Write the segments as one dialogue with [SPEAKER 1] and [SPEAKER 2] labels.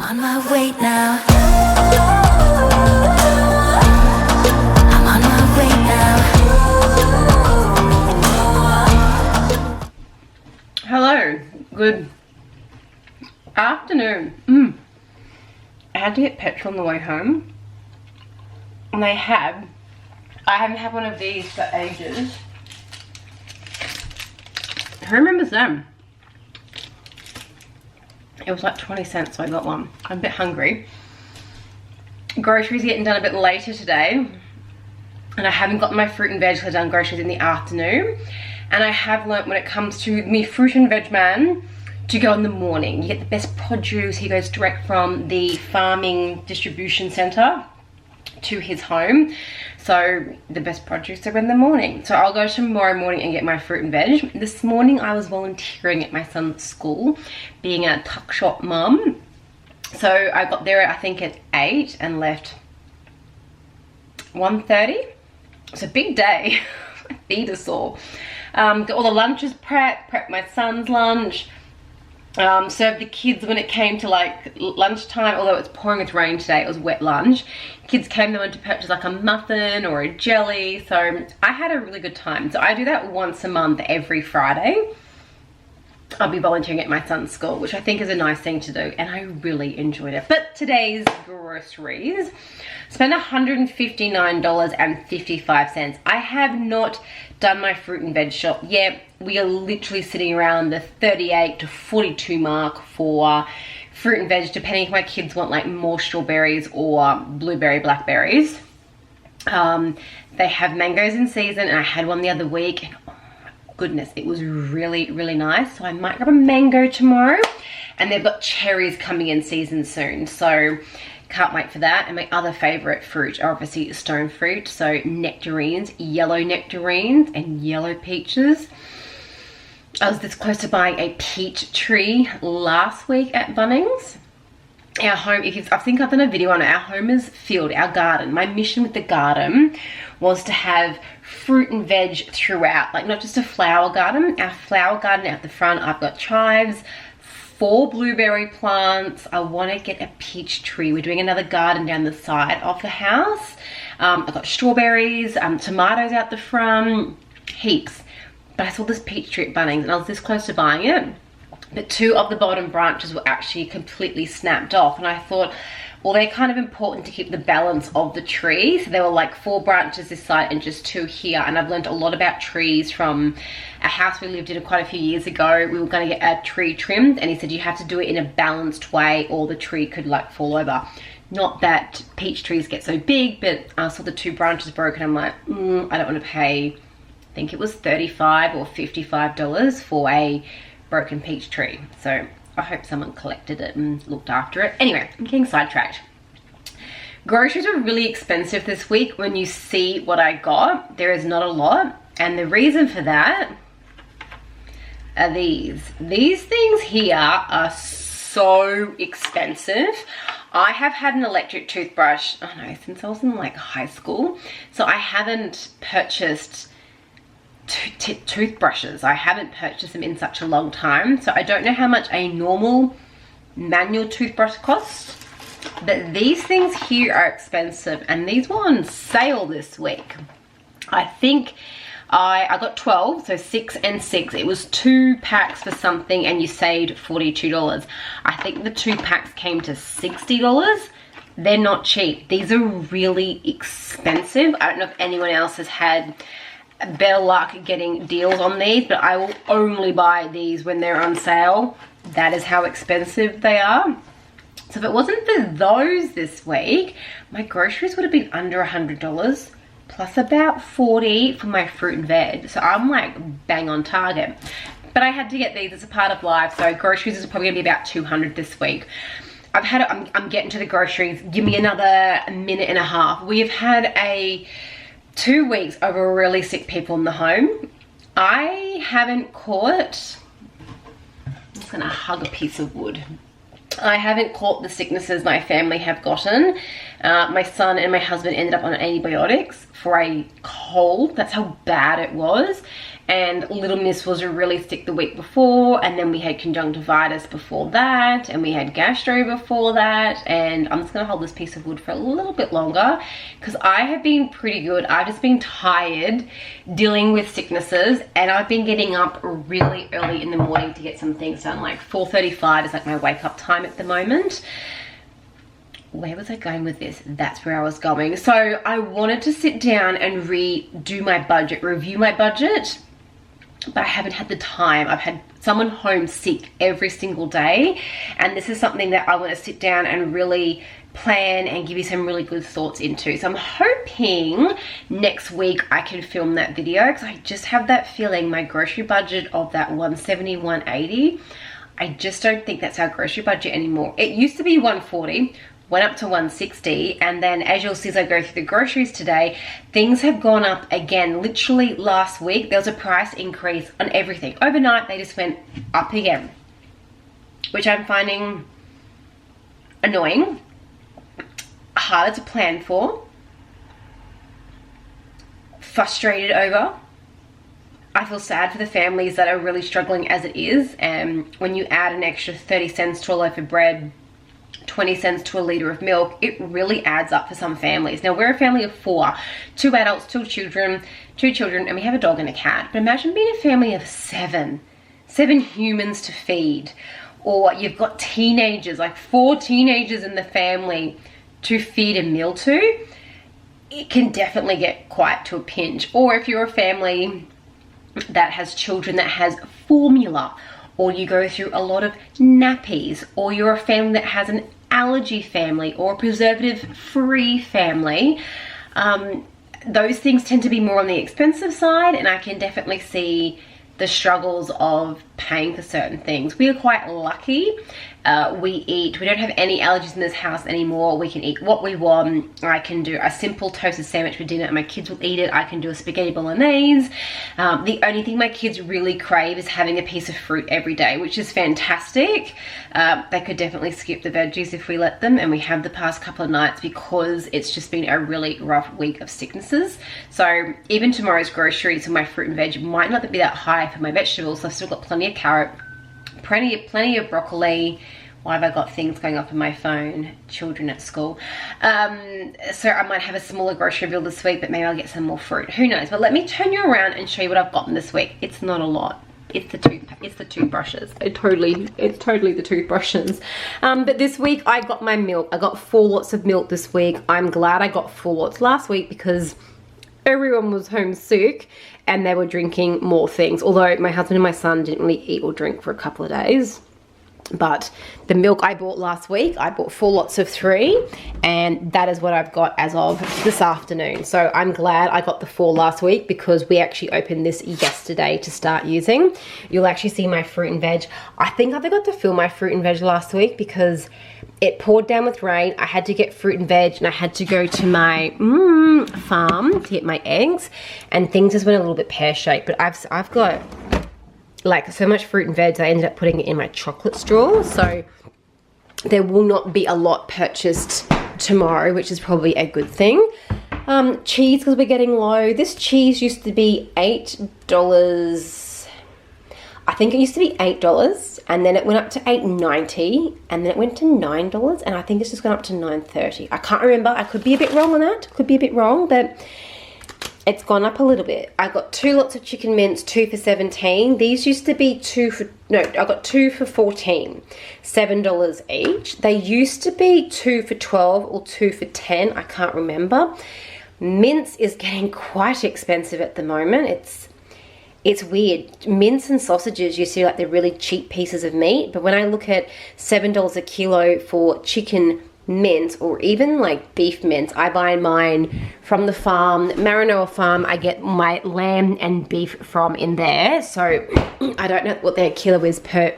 [SPEAKER 1] on my way now. I'm on my way now.
[SPEAKER 2] Hello, good afternoon. I had to get petrol on the way home, and I haven't had one of these for ages. Who remembers them? It was like 20 cents, so I got one. I'm a bit hungry. Groceries getting done a bit later today, and I haven't got my fruit and veg because I've done groceries in the afternoon. And I have learnt when it comes to me fruit and veg man to go in the morning. You get the best produce. He goes direct from the farming distribution centre to his home. So the best produce are in the morning. So I'll go tomorrow morning and get my fruit and veg. This morning I was volunteering at my son's school, being a tuck shop mum. So I got there I think at 8 and left 1:30. It's a big day. My feet are sore. Got all the lunches prepped my son's lunch. Served the kids when it came to like lunchtime, although it's pouring with rain today, it was wet lunch. Kids came, they wanted to purchase like a muffin or a jelly, so I had a really good time. So I do that once a month every Friday. I'll be volunteering at my son's school, which I think is a nice thing to do, and I really enjoyed it. But today's groceries, spent $159.55. I have not done my fruit and veg shop yet. We are literally sitting around the 38 to 42 mark for fruit and veg, depending if my kids want like more strawberries or blueberry, blackberries. They have mangoes in season, and I had one the other week, and oh my goodness, it was really, really nice. So I might grab a mango tomorrow, and they've got cherries coming in season soon. So can't wait for that. And my other favorite fruit are obviously stone fruit. So nectarines, yellow nectarines and yellow peaches. I was this close to buying a peach tree last week at Bunnings. Our home, I think I've done a video on it, our home is filled, our garden. My mission with the garden was to have fruit and veg throughout, like not just a flower garden. Our flower garden out the front, I've got chives, 4 blueberry plants. I want to get a peach tree. We're doing another garden down the side of the house. I've got strawberries, tomatoes out the front, heaps. But I saw this peach tree at Bunnings, and I was this close to buying it, but 2 of the bottom branches were actually completely snapped off, and I thought, well, they're kind of important to keep the balance of the tree. So there were like 4 branches this side and just 2 here, and I've learned a lot about trees from a house we lived in quite a few years ago. We were going to get a tree trimmed, and he said you have to do it in a balanced way or the tree could like fall over. Not that peach trees get so big, but I saw the 2 branches broken. I'm like, I don't want to pay, I think it was $35 or $55 for a broken peach tree. So I hope someone collected it and looked after it. Anyway, I'm getting sidetracked. Groceries were really expensive this week. When you see what I got, there is not a lot. And the reason for that are these. These things here are so expensive. I have had an electric toothbrush, I don't know, since I was in like high school. So I haven't purchased toothbrushes. I haven't purchased them in such a long time, so I don't know how much a normal manual toothbrush costs, but these things here are expensive, and these were on sale this week. I think I got 12, so 6 and 6. It was 2 packs for something, and you saved $42. I think the 2 packs came to $60. They're not cheap. These are really expensive. I don't know if anyone else has had better luck getting deals on these, but I will only buy these when they're on sale. That is how expensive they are. So if it wasn't for those this week, my groceries would have been under $100, plus about $40 for my fruit and veg. So I'm like bang on target. But I had to get these as a part of life, so groceries is probably gonna be about $200 this week. I'm getting to the groceries. Give me another minute and a half. We have had 2 weeks of really sick people in the home. I haven't caught, I'm just gonna hug a piece of wood. I haven't caught the sicknesses my family have gotten. My son and my husband ended up on antibiotics for a cold. That's how bad it was. and little miss was really sick the week before, and then we had conjunctivitis before that, and we had gastro before that. And I'm just gonna hold this piece of wood for a little bit longer because I have been pretty good. I've just been tired dealing with sicknesses, and I've been getting up really early in the morning to get some things done. Like 4:35 is like my wake up time at the moment. Where was I going with this? That's where I was going. So I wanted to sit down and redo my budget, review my budget, but I haven't had the time. I've had someone home sick every single day, and this is something that I want to sit down and really plan and give you some really good thoughts into. So I'm hoping next week I can film that video, because I just have that feeling my grocery budget of that 170, 180, I just don't think that's our grocery budget anymore. It used to be 140, went up to 160, and then as you'll see as I go through the groceries today, things have gone up again. Literally last week there was a price increase on everything. Overnight they just went up again, which I'm finding annoying, harder to plan for, frustrated over. I feel sad for the families that are really struggling as it is, and when you add an extra 30 cents to a loaf of bread, 20 cents to a litre of milk, it really adds up for some families. Now, we're a family of 4, 2 adults, 2 children, and we have a dog and a cat. But imagine being a family of 7 humans to feed. Or you've got teenagers, like 4 teenagers in the family to feed a meal to. It can definitely get quite to a pinch. Or if you're a family that has children that has formula, or you go through a lot of nappies, or you're a family that has an allergy family or a preservative-free family, those things tend to be more on the expensive side, and I can definitely see the struggles of paying for certain things. We are quite lucky. We don't have any allergies in this house anymore. We can eat what we want. I can do a simple toasted sandwich for dinner and my kids will eat it. I can do a spaghetti bolognese. The only thing my kids really crave is having a piece of fruit every day, which is fantastic. They could definitely skip the veggies if we let them, and we have the past couple of nights because it's just been a really rough week of sicknesses. So even tomorrow's groceries for my fruit and veg might not be that high for my vegetables. So I've still got plenty of carrot, plenty of broccoli. Why have I got things going off in my phone? Children at school. So I might have a smaller grocery bill this week, but maybe I'll get some more fruit. Who knows? But let me turn you around and show you what I've gotten this week. It's not a lot. It's the toothbrushes. It's totally the toothbrushes. But this week I got my milk. I got 4 lots of milk this week. I'm glad I got 4 lots last week because everyone was home sick and they were drinking more things. Although my husband and my son didn't really eat or drink for a couple of days. But the milk I bought last week, I bought 4 lots of 3, and that is what I've got as of this afternoon. So I'm glad I got the 4 last week because we actually opened this yesterday to start using. You'll actually see my fruit and veg. I think I forgot to fill my fruit and veg last week because it poured down with rain. I had to get fruit and veg, and I had to go to my farm to get my eggs, and things just went a little bit pear-shaped. But I've got like so much fruit and veg, I ended up putting it in my chocolate straw, so there will not be a lot purchased tomorrow, which is probably a good thing. Cheese, because we're getting low. This cheese used to be $8. I think it used to be $8, and then it went up to $8.90, and then it went to $9, and I think it's just gone up to $9.30. I can't remember. I could be a bit wrong on that. Could be a bit wrong, but it's gone up a little bit. I got 2 lots of chicken mince, 2 for $17. These used to be I got 2 for $14, $7 each. They used to be 2 for $12 or 2 for $10. I can't remember. Mince is getting quite expensive at the moment. It's weird. Mince and sausages, you see like they're really cheap pieces of meat, but when I look at $7 a kilo for chicken mince or even like beef mince, I buy mine from the farm, Maranoa farm. I get my lamb and beef from in there, so I don't know what their kilo is per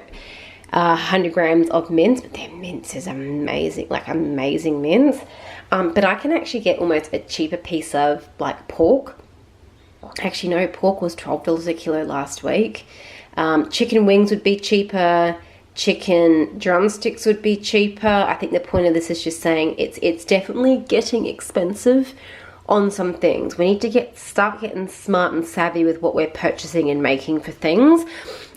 [SPEAKER 2] 100 grams of mince, but their mince is amazing, like amazing mince. But I can actually get almost a cheaper piece of like pork. Actually no, pork was $12 a kilo last week. Chicken wings would be cheaper. Chicken drumsticks would be cheaper. I think the point of this is just saying it's definitely getting expensive on some things. We need to start getting smart and savvy with what we're purchasing and making for things.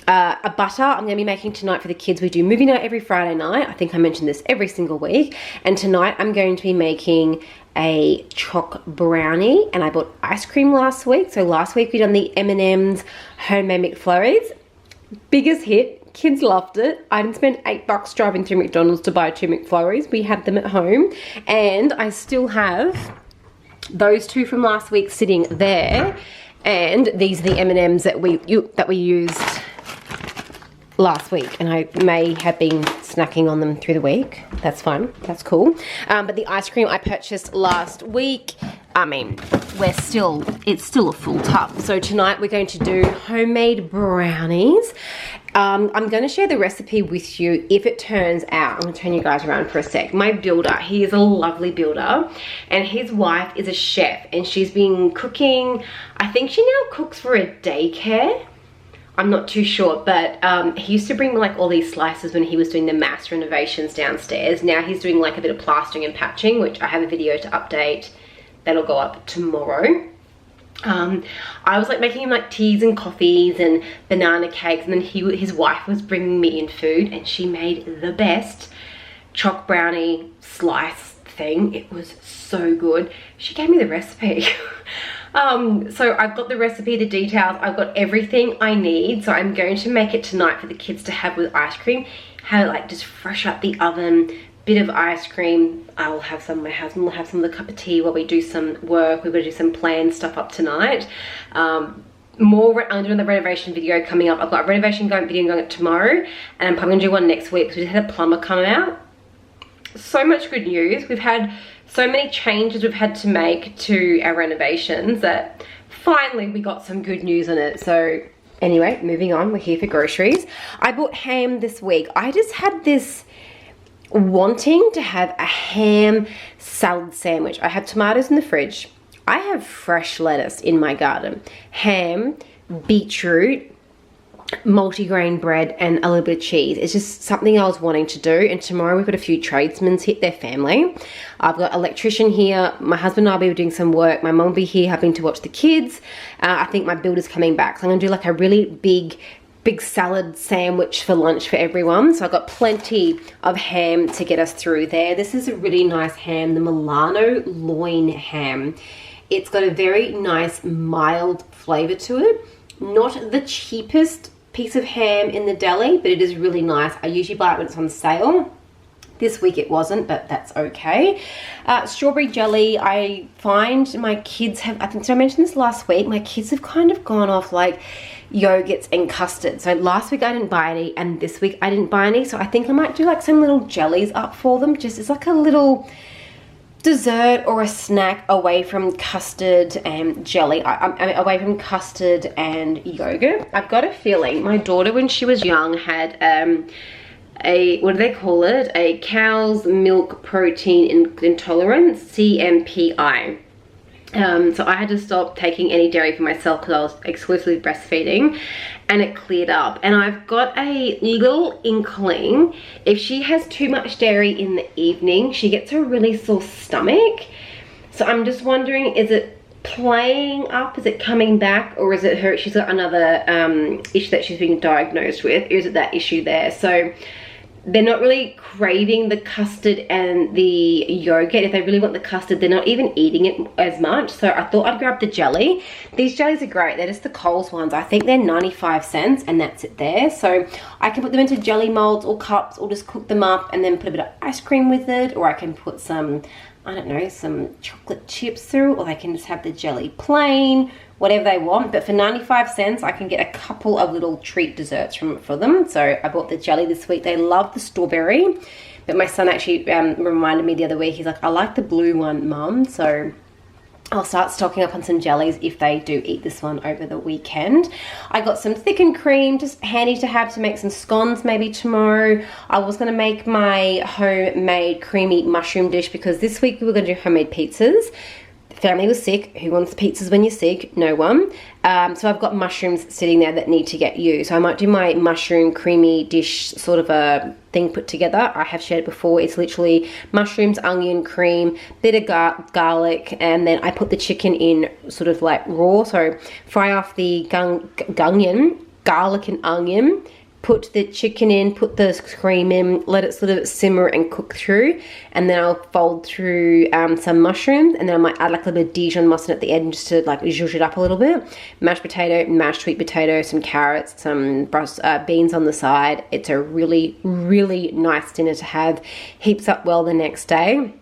[SPEAKER 2] A butter I'm going to be making tonight for the kids. We do movie night every Friday night. I think I mentioned this every single week. And tonight I'm going to be making a choc brownie, and I bought ice cream last week. So last week we done the M&M's homemade McFlurries. Biggest hit. Kids loved it. I didn't spend $8 driving through McDonald's to buy 2 McFlurries. We had them at home, and I still have those 2 from last week sitting there. And these are the M&M's that we used last week, and I may have been snacking on them through the week. That's fun. That's cool. But the ice cream I purchased last week, I mean, it's still a full tub. So tonight we're going to do homemade brownies. I'm going to share the recipe with you if it turns out. I'm going to turn you guys around for a sec. My builder, he is a lovely builder, and his wife is a chef, and she's been cooking. I think she now cooks for a daycare. I'm not too sure, but he used to bring like all these slices when he was doing the mass renovations downstairs. Now he's doing like a bit of plastering and patching, which I have a video to update that'll go up tomorrow. I was like making him like teas and coffees and banana cakes, and then his wife was bringing me in food, and she made the best choc brownie slice thing. It was so good. She gave me the recipe. So I've got the recipe, the details, I've got everything I need. So I'm going to make it tonight for the kids to have with ice cream. Have it like just fresh up the oven, bit of ice cream. I will have some, my husband will have some of the cup of tea while we do some work. We're going to do some planned stuff up tonight. More under the renovation video coming up. I've got a renovation video going up tomorrow, and I'm probably going to do one next week because we just had a plumber come out. So much good news. We've had so many changes we've had to make to our renovations that finally we got some good news on it. So anyway, moving on, we're here for groceries. I bought ham this week. I just had this wanting to have a ham salad sandwich. I have tomatoes in the fridge. I have fresh lettuce in my garden. Ham, beetroot, multigrain bread, and a little bit of cheese. It's just something I was wanting to do. And tomorrow we've got a few tradesmen's hit their family. I've got an electrician here. My husband and I will be doing some work. My mum will be here helping to watch the kids. I think my builder's coming back, so I'm gonna do like a really big salad sandwich for lunch for everyone. So I've got plenty of ham to get us through there. This is a really nice ham, the Milano loin ham. It's got a very nice mild flavor to it. Not the cheapest piece of ham in the deli, but it is really nice. I usually buy it when it's on sale. This week it wasn't, but that's okay. Strawberry jelly, I find my kids have, I think, did I mention this last week? My kids have kind of gone off like yogurts and custard. So last week I didn't buy any, and this week I didn't buy any. So I think I might do like some little jellies up for them. Just, it's like a little dessert or a snack away from custard and jelly. I mean, away from custard and yogurt. I've got a feeling my daughter, when she was young, had a, what do they call it? A cow's milk protein intolerance, CMPI. So I had to stop taking any dairy for myself because I was exclusively breastfeeding, and it cleared up. And I've got a little inkling, if she has too much dairy in the evening, she gets a really sore stomach. So I'm just wondering, is it playing up, is it coming back, or is it her, she's got another issue that she's being diagnosed with, or is it that issue there? So they're not really craving the custard and the yogurt. If they really want the custard, they're not even eating it as much. So I thought I'd grab the jelly. These jellies are great. They're just the Coles ones. I think they're 95 cents, and that's it there. So I can put them into jelly molds or cups, or just cook them up and then put a bit of ice cream with it, or I can put some, I don't know, some chocolate chips through, or they can just have the jelly plain, whatever they want. But for 95 cents, I can get a couple of little treat desserts for them. So I bought the jelly this week. They love the strawberry, but my son actually reminded me the other week, he's like, I like the blue one, Mum. So I'll start stocking up on some jellies if they do eat this one over the weekend. I got some thickened cream, just handy to have to make some scones maybe tomorrow. I was going to make my homemade creamy mushroom dish because this week we were going to do homemade pizzas. family was sick. Who wants pizzas when you're sick? No one. So I've got mushrooms sitting there that need to get used. So I might do my mushroom creamy dish sort of a thing put together. I have shared it before. It's literally mushrooms, onion, cream, bit of garlic, and then I put the chicken in sort of like raw. So fry off the garlic and onion, put the chicken in, put the cream in, let it sort of simmer and cook through, and then I'll fold through some mushrooms, and then I might add like a little bit of Dijon mustard at the end just to like zhuzh it up a little bit. Mashed potato, mashed sweet potato, some carrots, some beans on the side. It's a really, really nice dinner to have. Heaps up well the next day.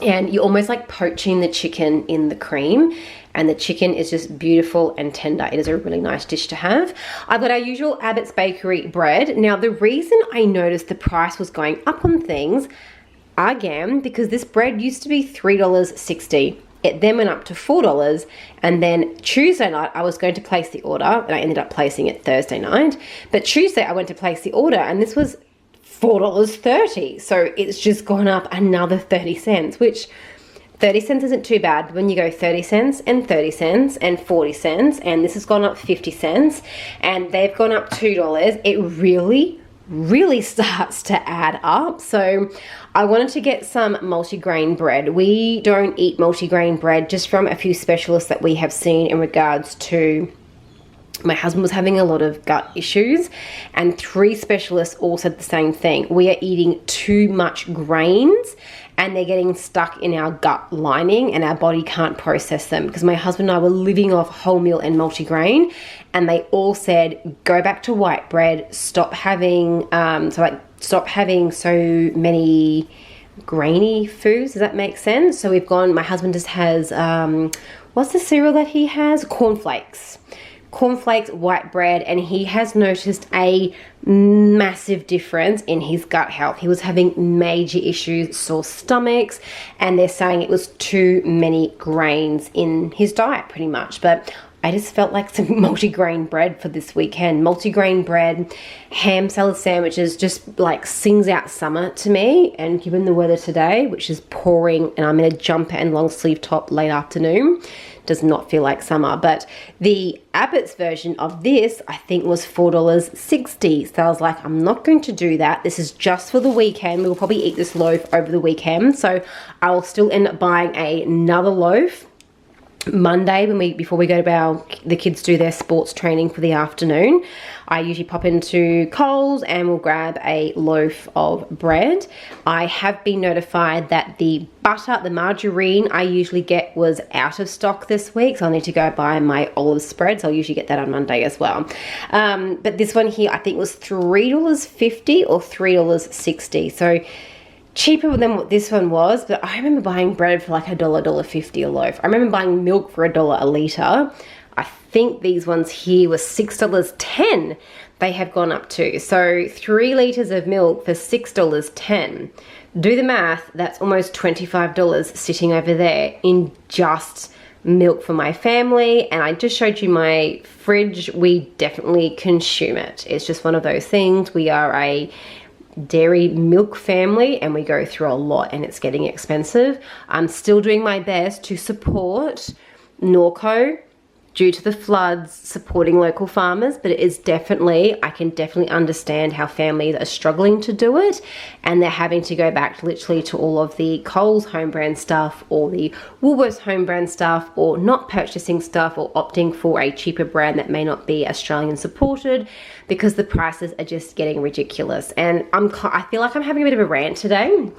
[SPEAKER 2] And you're almost like poaching the chicken in the cream, and the chicken is just beautiful and tender. It is a really nice dish to have. I've got our usual Abbott's Bakery bread. Now, the reason I noticed the price was going up on things, again, because this bread used to be $3.60. It then went up to $4, and then Tuesday night I was going to place the order, and I ended up placing it Thursday night. But Tuesday I went to place the order, and this was $4.30. So it's just gone up another 30 cents, which 30 cents isn't too bad. When you go 30 cents and 30 cents and 40 cents, and this has gone up 50 cents, and they've gone up $2, it really starts to add up. So I wanted to get some multigrain bread. We don't eat multigrain bread, just from a few specialists that we have seen in regards to my husband was having a lot of gut issues, and 3 specialists all said the same thing. We are eating too much grains, and they're getting stuck in our gut lining, and our body can't process them. Because my husband and I were living off wholemeal and multigrain, and they all said, go back to white bread, stop having stop having so many grainy foods. Does that make sense? So we've gone, my husband just has what's the cereal that he has? Cornflakes, white bread, and he has noticed a massive difference in his gut health. He was having major issues, sore stomachs, and they're saying it was too many grains in his diet pretty much. But I just felt like some multigrain bread for this weekend. Multigrain bread, ham salad sandwiches, just like sings out summer to me. And given the weather today, which is pouring, and I'm in a jumper and long sleeve top late afternoon, does not feel like summer. But the Abbott's version of this, I think, was $4.60. So I was like, I'm not going to do that. This is just for the weekend. We'll probably eat this loaf over the weekend. So I will still end up buying another loaf Monday before we go to the kids do their sports training for the afternoon. I usually pop into Coles and we'll grab a loaf of bread. I have been notified that the butter, the margarine I usually get was out of stock this week, so I'll need to go buy my olive spreads. I'll usually get that on Monday as well. But this one here I think was $3.50 or $3.60. So cheaper than what this one was, but I remember buying bread for like $1.50 a loaf. I remember buying milk for $1 a litre. I think these ones here were $6.10 they have gone up to. So 3 litres of milk for $6.10. Do the math, that's almost $25 sitting over there in just milk for my family. And I just showed you my fridge. We definitely consume it. It's just one of those things. We are a dairy milk family and we go through a lot, and it's getting expensive. I'm still doing my best to support Norco due to the floods, supporting local farmers, but it is definitely, I can definitely understand how families are struggling to do it, and they're having to go back literally to all of the Coles home brand stuff or the Woolworths home brand stuff, or not purchasing stuff or opting for a cheaper brand that may not be Australian supported, because the prices are just getting ridiculous. And I feel like I'm having a bit of a rant today.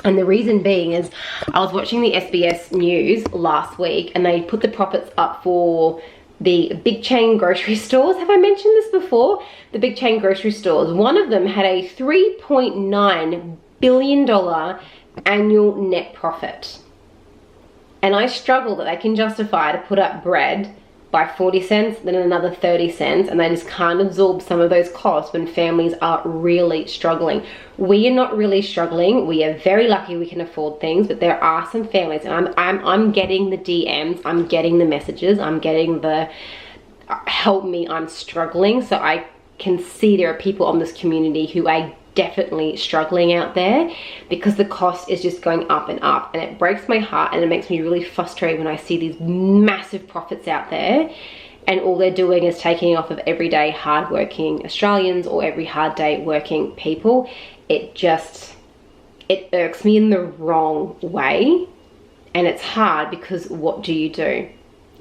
[SPEAKER 2] And the reason being is I was watching the SBS News last week, and they put the profits up for the big chain grocery stores. Have I mentioned this before? The big chain grocery stores. One of them had a $3.9 billion annual net profit. And I struggle that they can justify to put up bread by 40 cents, then another 30 cents, and they just can't absorb some of those costs when families are really struggling. We are not really struggling. We are very lucky we can afford things, but there are some families, and I'm getting the DMs, I'm getting the messages, I'm getting the help me, I'm struggling. So I can see there are people on this community who I definitely struggling out there because the cost is just going up and up, and it breaks my heart and it makes me really frustrated when I see these massive profits out there and all they're doing is taking off of everyday hardworking Australians or every hard day working people. It irks me in the wrong way, and it's hard because what do?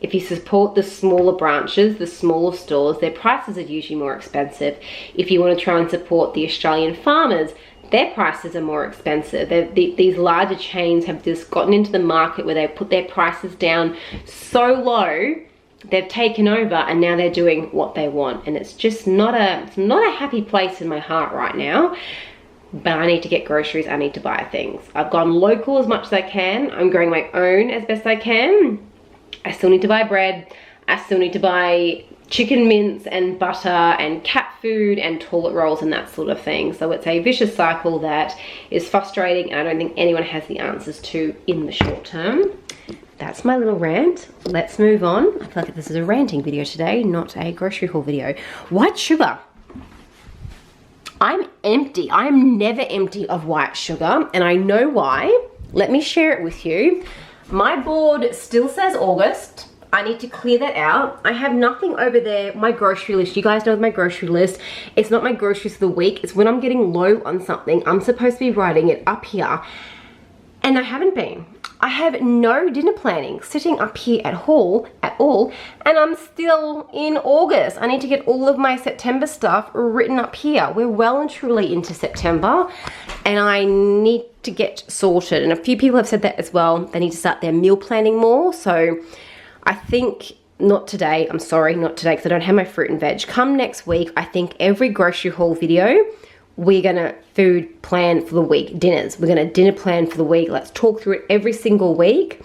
[SPEAKER 2] If you support the smaller branches, the smaller stores, their prices are usually more expensive. If you want to try and support the Australian farmers, their prices are more expensive. These larger chains have just gotten into the market where they put their prices down so low, they've taken over, and now they're doing what they want. And it's just not a happy place in my heart right now. But I need to get groceries, I need to buy things. I've gone local as much as I can. I'm growing my own as best I can. I still need to buy bread. I still need to buy chicken mince and butter and cat food and toilet rolls and that sort of thing. So it's a vicious cycle that is frustrating, and I don't think anyone has the answers to in the short term. That's my little rant. Let's move on. I feel like this is a ranting video today, not a grocery haul video. White sugar. I'm empty. I'm never empty of white sugar, and I know why. Let me share it with you. My board still says August. I need to clear that out. I have nothing over there. My grocery list, you guys know my grocery list. It's not my groceries for the week. It's when I'm getting low on something. I'm supposed to be writing it up here, and I haven't been. I have no dinner planning sitting up here at all, and I'm still in August. I need to get all of my September stuff written up here. We're well and truly into September, and I need to get sorted. And a few people have said that as well. They need to start their meal planning more. So I think not today. I'm sorry, not today, because I don't have my fruit and veg. Come next week, I think every grocery haul video, we're gonna food plan for the week, dinners. We're gonna dinner plan for the week. Let's talk through it every single week.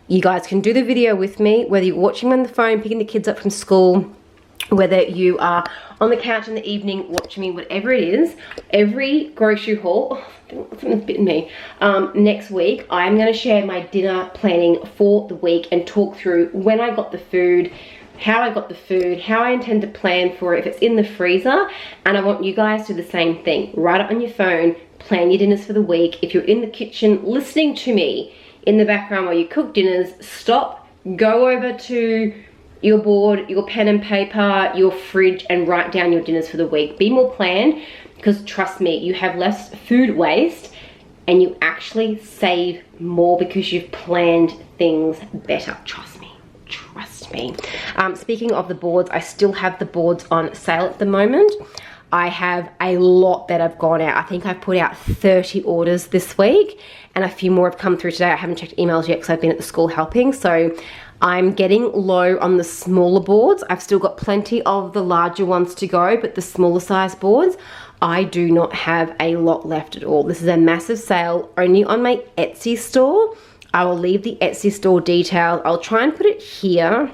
[SPEAKER 2] You guys can do the video with me, whether you're watching on the phone, picking the kids up from school, whether you are on the couch in the evening watching me, whatever it is. Every grocery haul, something's bitten me. Next week, I'm gonna share my dinner planning for the week and talk through when I got the food, how I got the food, how I intend to plan for it if it's in the freezer. And I want you guys to do the same thing. Write it on your phone, plan your dinners for the week. If you're in the kitchen listening to me in the background while you cook dinners, stop, go over to your board, your pen and paper, your fridge, and write down your dinners for the week. Be more planned, because trust me, you have less food waste and you actually save more because you've planned things better. Trust me. Trust me. Speaking of the boards, I still have the boards on sale at the moment. I have a lot that have gone out. I think I've put out 30 orders this week, and a few more have come through today. I haven't checked emails yet because I've been at the school helping. So I'm getting low on the smaller boards. I've still got plenty of the larger ones to go, but the smaller size boards, I do not have a lot left at all. This is a massive sale only on my Etsy store. I will leave the Etsy store details. I'll try and put it here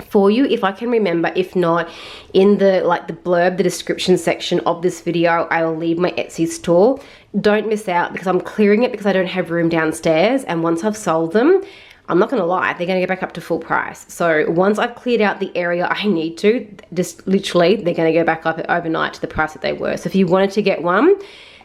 [SPEAKER 2] for you if I can remember. If not, in the blurb, the description section of this video, I will leave my Etsy store. Don't miss out, because I'm clearing it because I don't have room downstairs, and once I've sold them, I'm not gonna lie, they're gonna go back up to full price. So once I've cleared out the area I need to, just literally, they're gonna go back up overnight to the price that they were. So if you wanted to get one,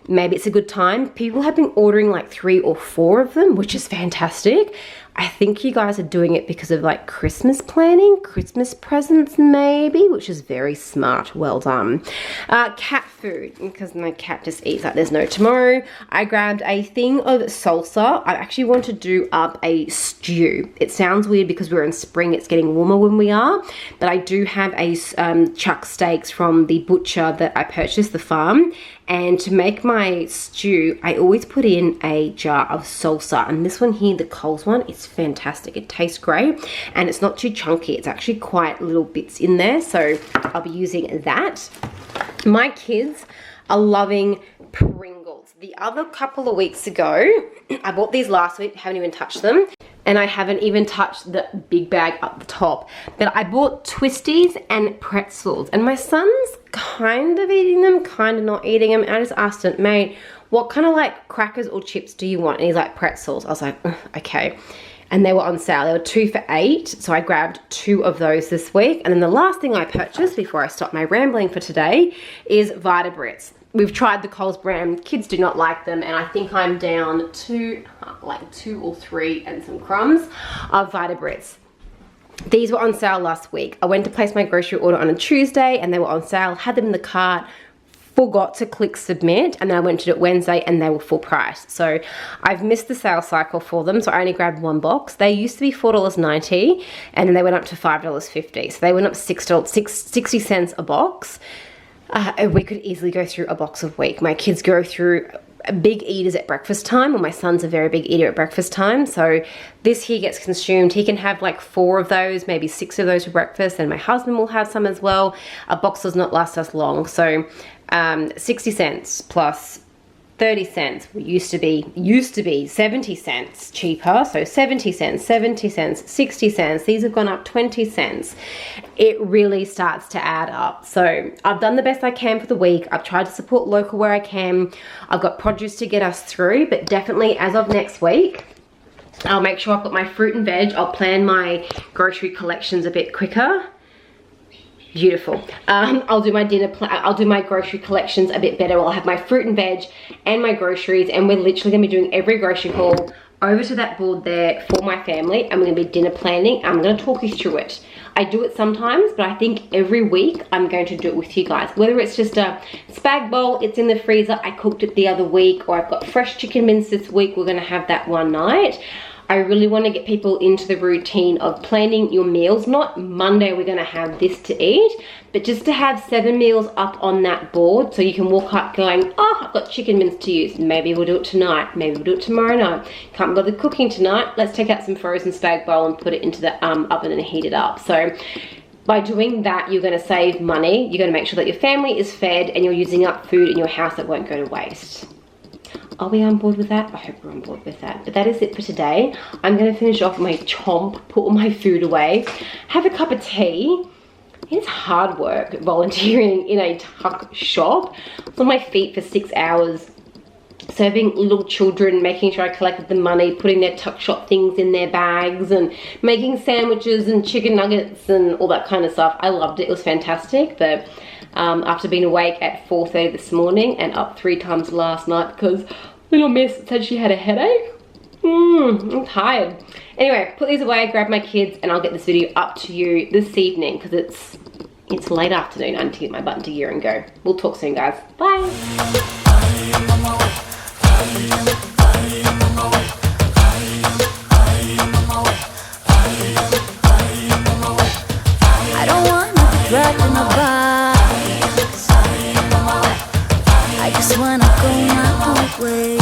[SPEAKER 2] maybe it's a good time. People have been ordering like 3 or 4 of them, which is fantastic. I think you guys are doing it because of like Christmas planning, Christmas presents maybe, which is very smart. Well done. Cat food, because my cat just eats like there's no tomorrow. I grabbed a thing of salsa. I actually want to do up a stew. It sounds weird because we're in spring, it's getting warmer when we are, but I do have a chuck steaks from the butcher that I purchased, the farm. And to make my stew, I always put in a jar of salsa. And this one here, the Coles one, it's fantastic. It tastes great, and it's not too chunky. It's actually quite little bits in there. So I'll be using that. My kids are loving Pringles. The other couple of weeks ago, I bought these last week, haven't even touched them. And I haven't even touched the big bag up the top. But I bought Twisties and pretzels. And my son's kind of eating them, kind of not eating them. And I just asked him, mate, what kind of like crackers or chips do you want? And he's like, pretzels. I was like, okay. And they were on sale. They were 2 for $8. So I grabbed 2 of those this week. And then the last thing I purchased before I stop my rambling for today is Vita Brits. we've tried the Coles brand. Kids do not like them, and I think I'm down to like 2 or 3 and some crumbs of Vita Brits. These were on sale last week. I went to place my grocery order on a Tuesday and they were on sale, had them in the cart, forgot to click submit, and then I went to do it Wednesday and they were full price. So I've missed the sale cycle for them, so I only grabbed 1 box. They used to be $4.90 and then they went up to $5.50. So they went up 60 cents a box. We could easily go through a box a week. My kids go through big eaters at breakfast time, or my son's a very big eater at breakfast time, so this here gets consumed. He can have like 4 of those, maybe 6 of those for breakfast, and my husband will have some as well. A box does not last us long, so 60 cents plus 30 cents used to be 70 cents cheaper, so 70 cents, 70 cents, 60 cents. These have gone up 20 cents. It really starts to add up. So I've done the best I can for the week. I've tried to support local where I can. I've got produce to get us through, but definitely as of next week, I'll make sure I've got my fruit and veg. I'll plan my grocery collections a bit quicker. Beautiful. I'll do my grocery collections a bit better. I'll have my fruit and veg and my groceries, and we're literally gonna be doing every grocery haul over to that board there for my family, and we're gonna be dinner planning. I'm gonna talk you through it. I do it sometimes, but I think every week I'm going to do it with you guys. Whether it's just a spag bowl, it's in the freezer, I cooked it the other week, or I've got fresh chicken mince this week, we're gonna have that one night. I really want to get people into the routine of planning your meals. Not Monday we're going to have this to eat, but just to have 7 meals up on that board, so you can walk up going, oh, I've got chicken mince to use. Maybe we'll do it tonight. Maybe we'll do it tomorrow night. Can't bother cooking tonight. Let's take out some frozen spag bowl and put it into the oven and heat it up. So by doing that, you're going to save money. You're going to make sure that your family is fed and you're using up food in your house that won't go to waste. Are we on board with that? I hope we're on board with that. But that is it for today. I'm going to finish off my chomp, put all my food away, have a cup of tea. It's hard work volunteering in a tuck shop. I was on my feet for 6 hours, serving little children, making sure I collected the money, putting their tuck shop things in their bags, and making sandwiches and chicken nuggets and all that kind of stuff. I loved it. It was fantastic. But after being awake at 4:30 this morning and up 3 times last night because little miss said she had a headache. I'm tired. Anyway, put these away, grab my kids, and I'll get this video up to you this evening because it's late afternoon. I need to get my butt into gear and go. We'll talk soon, guys. Bye.
[SPEAKER 1] I don't wanna be dragged in a box. I just wanna go my own way.